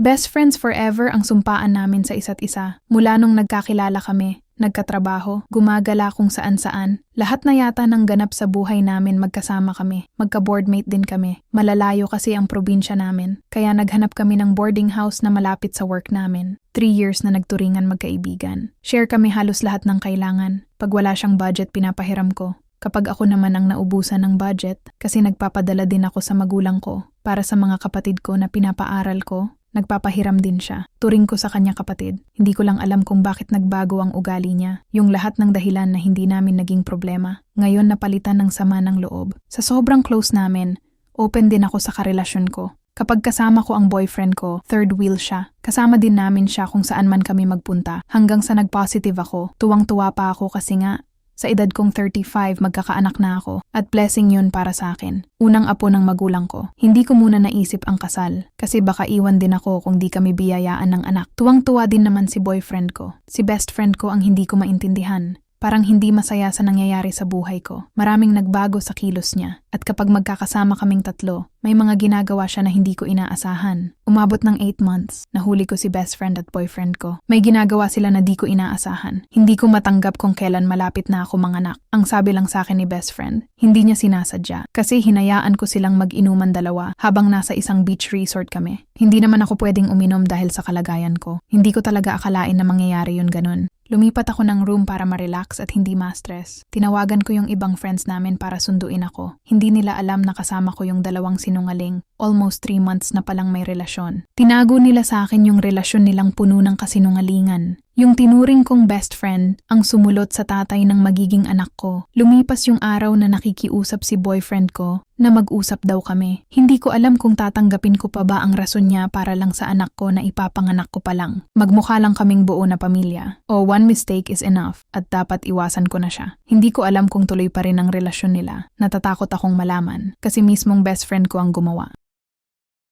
Best friends forever ang sumpaan namin sa isa't isa. Mula nung nagkakilala kami, nagkatrabaho, gumagala kung saan-saan. Lahat na yata ng ganap sa buhay namin magkasama kami. Magka-boardmate din kami. Malalayo kasi ang probinsya namin. Kaya naghanap kami ng boarding house na malapit sa work namin. 3 years na nagturingan magkaibigan. Share kami halos lahat ng kailangan. Pag wala siyang budget, pinapahiram ko. Kapag ako naman ang naubusan ng budget, kasi nagpapadala din ako sa magulang ko para sa mga kapatid ko na pinapaaral ko, nagpapahiram din siya. Turing ko sa kanya kapatid. Hindi ko lang alam kung bakit nagbago ang ugali niya. Yung lahat ng dahilan na hindi namin naging problema. Ngayon napalitan ng sama ng loob. Sa sobrang close namin, open din ako sa karelasyon ko. Kapag kasama ko ang boyfriend ko, third wheel siya. Kasama din namin siya kung saan man kami magpunta. Hanggang sa nag-positive ako, tuwang-tuwa pa ako kasi nga, sa edad kong 35, magkakaanak na ako at blessing yun para sa akin. Unang apo ng magulang ko. Hindi ko muna naisip ang kasal kasi baka iwan din ako kung di kami biyayaan ng anak. Tuwang-tuwa din naman si boyfriend ko. Si best friend ko ang hindi ko maintindihan. Parang hindi masaya sa nangyayari sa buhay ko. Maraming nagbago sa kilos niya. At kapag magkakasama kaming tatlo, may mga ginagawa siya na hindi ko inaasahan. Umabot ng 8 months, nahuli ko si best friend at boyfriend ko. May ginagawa sila na di ko inaasahan. Hindi ko matanggap kung kailan malapit na ako manganak. Ang sabi lang sa akin ni best friend, hindi niya sinasadya. Kasi hinayaan ko silang mag-inuman dalawa habang nasa isang beach resort kami. Hindi naman ako pwedeng uminom dahil sa kalagayan ko. Hindi ko talaga akalain na mangyayari yun ganun. Lumipat ako ng room para ma-relax at hindi ma-stress. Tinawagan ko yung ibang friends namin para sunduin ako. Hindi nila alam na kasama ko yung dalawang sinungaling. Almost 3 months na palang may relasyon. Tinago nila sa akin yung relasyon nilang puno ng kasinungalingan. Yung tinuring kong best friend ang sumulot sa tatay ng magiging anak ko. Lumipas yung araw na nakikiusap si boyfriend ko na mag-usap daw kami. Hindi ko alam kung tatanggapin ko pa ba ang rason niya para lang sa anak ko na ipapanganak ko pa lang. Magmukha lang kaming buo na pamilya. O one mistake is enough at dapat iwasan ko na siya. Hindi ko alam kung tuloy pa rin ang relasyon nila. Natatakot akong malaman kasi mismong best friend ko ang gumawa.